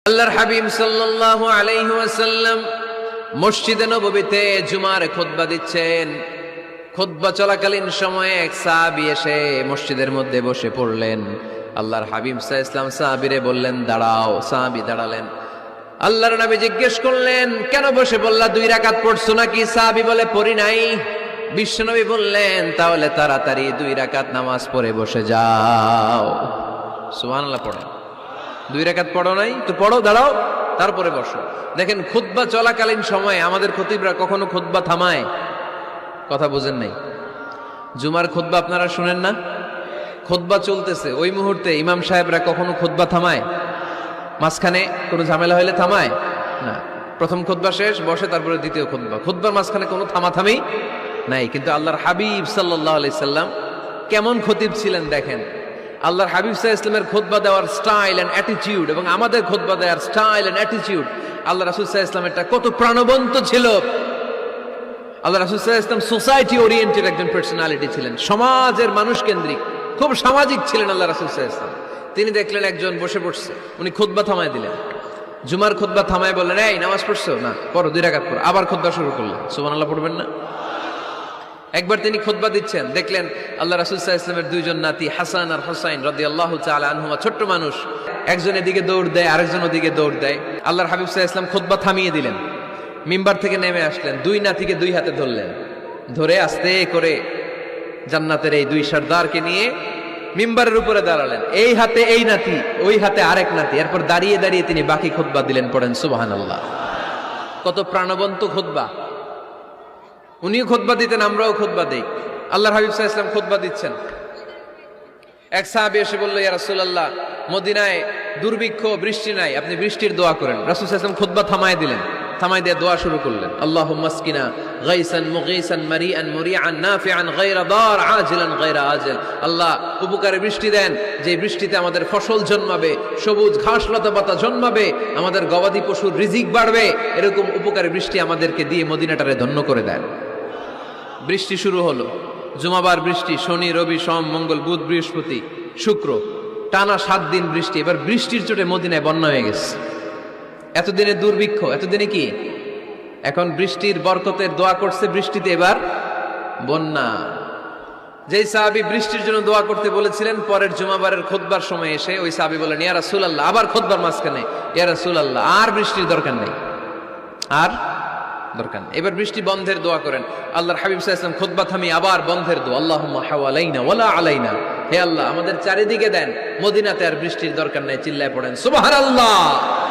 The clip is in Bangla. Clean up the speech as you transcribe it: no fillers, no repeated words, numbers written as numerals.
আল্লাহর হাবিব সাল্লাল্লাহু আলাইহি ওয়াসাল্লাম মসজিদে নববীতে জুমার খুতবা দিচ্ছেন। খুতবা চলাকালীন সময়ে এক সাহাবী এসে মসজিদের মধ্যে বসে পড়লেন। আল্লাহর হাবিব সাল্লাল্লাহু আলাইহি ওয়াসাল্লাম সাহাবীরে বললেন, দাঁড়াও। সাহাবী দাঁড়ালেন। আল্লাহর নবী জিজ্ঞেস করলেন, কেন বসে বললা? 2 রাকাত পড়ছো নাকি? সাহাবী বলে, পড়ি নাই। বিশ্বনবী বললেন, তাহলে তাড়াতাড়ি 2 রাকাত নামাজ পড়ে বসে যাও। সুবহানাল্লাহ পড়েন। 2 রাকাত পড়ো নাই তো পড়ো, দাঁড়াও, তারপরে বসো। দেখেন, খুতবা চলাকালীন সময়ে আমাদের খতিবরা কখনো খুতবা থামায়? কথা বুঝেন নাই? জুমার খুতবা আপনারা শুনেন না? খুতবা চলতেছে, ওই মুহূর্তে ইমাম সাহেবরা কখনো খুতবা থামায়? মাঝখানে কোনো ঝামেলা হইলে থামায় না। প্রথম খুতবা শেষ, বসে, তারপরে দ্বিতীয় খুতবা। খুতবার মাঝখানে কোনো থামাথামি নাই। কিন্তু আল্লাহর হাবিব সাল্লাল্লাহু আলাইহি সাল্লাম কেমন খতিব ছিলেন দেখেন। আল্লাহর হাবিব সাল্লাল্লাহু আলাইহি ওয়াসাল্লামের খুতবা দেওয়ার স্টাইল এন্ড অ্যাটিটিউড এবং আমাদের খুতবা দেওয়ার স্টাইল এন্ড অ্যাটিটিউড, আল্লাহ রাসূল সাল্লাল্লাহু আলাইহি ওয়াসাল্লামেরটা কত প্রাণবন্ত ছিল। আল্লাহ রাসূল সাল্লাল্লাহু আলাইহি ওয়াসাল্লাম সোসাইটি ওরিয়েন্টেড একজন পার্সোনালিটি ছিলেন, সমাজের মানুষ কেন্দ্রিক, খুব সামাজিক ছিলেন আল্লাহ রাসূল সাল্লাল্লাহু আলাইহি ওয়াসাল্লাম। তিনি দেখলেন একজন বসে পড়ছে, উনি খুতবা থামায় দিলেন। জুমার খুতবা থামায় বললেন, এই নামাজ পড়ছো না? পড়ো, 2 রাকাত পড়ো। আবার খুতবা শুরু করলেন। সুবহানাল্লাহ পড়বেন না? একবার তিনি খুতবা দিচ্ছেন, দেখলেন আল্লাহ রাসূল সাল্লাল্লাহু আলাইহি ওয়াসাল্লামের 2 জন নাতি হাসান আর হুসাইন রাদিয়াল্লাহু তাআলা আনহুমা, ছোট্ট মানুষ, একজন এদিকে দৌড় দেয়, আরেকজন ওদিকে দৌড় দেয়। আল্লাহর হাবিব সাল্লাল্লাহু আলাইহি ওয়াসাল্লাম খুতবা থামিয়ে দিলেন। মিম্বার থেকে নেমে আসলেন, 2 নাতিকে 2 হাতে ধরলেন, ধরে আস্তে করে জান্নাতের এই 2 সর্দারকে নিয়ে মিম্বারের উপরে দাঁড়ালেন। এই হাতে এই নাতি, ওই হাতে আরেক নাতি। এরপর দাঁড়িয়ে দাঁড়িয়ে তিনি বাকি খুতবা দিলেন। পড়েন সুবহানাল্লাহ। কত প্রাণবন্ত খুতবা। উনিও খুতবা দিতেন, আমরাও খুতবা দেই। আল্লাহর হাবিব সাল্লাল্লাহু আলাইহি ওয়াসাল্লাম খুতবা দিচ্ছেন। এক সাহাবী এসে বলল, ইয়া রাসূলুল্লাহ, মদিনায় দুর্ভিক্ষ, বৃষ্টি নাই, আপনি বৃষ্টির দোয়া করেন। রাসূল সাল্লাল্লাহু আলাইহি ওয়াসাল্লাম খুতবা থামায় দিলেন। থামায় দিয়ে দোয়া শুরু করলেন, আল্লাহুম্মা আসকিনা গাইসান মুগীসান মারিআন মুরিআন নাফিআন গায়রা দার আজিলান গায়রা আজিল। আল্লাহ, উপকারে বৃষ্টি দেন, যে বৃষ্টিতে আমাদের ফসল জন্মাবে, সবুজ ঘাস লতা পাতা জন্মাবে, আমাদের গবাদি পশুর রিজিক বাড়বে, এরকম উপকারে বৃষ্টি আমাদেরকে দিয়ে মদিনাটারে ধন্য করে দেন। বৃষ্টি শুরু হলো। জুমাবার বৃষ্টি, শনি রবি সোম মঙ্গল বুধ বৃহস্পতি শুক্র, টানা 7 দিন বৃষ্টি। এবার বৃষ্টির চোটে মদিনায় বন্যা হয়ে গেছে। এতদিনে দুর্ভিক্ষ, এতদিনে কি? এখন বৃষ্টির বরকতের দোয়া করছে, বৃষ্টিতে এবার বন্যা। যেই সাহাবী বৃষ্টির জন্য দোয়া করতে বলেছিলেন, পরের জুমাবারের খুতবার সময় এসে ওই সাহাবী বলেন, ইয়া রাসূলুল্লাহ, আবার খুতবার মাঝখানে, ইয়া রাসূলুল্লাহ, আর বৃষ্টির দরকার নেই, আর দরকার নেই, এবার বৃষ্টি বন্ধের দোয়া করেন। আল্লাহর হাবিব সাল্লাল্লাহু আলাইহি ওয়াসাল্লাম খুতবা থামিয়ে আবার বন্ধের দোয়া, আল্লাহুম্মা হাওয়ালাইনা ওয়ালা আলাইনা, হে আল্লাহ আমাদের চারিদিকে দেন, মদিনাতে আর বৃষ্টির দরকার নেই। চিল্লায় পড়েন সুবহানাল্লাহ।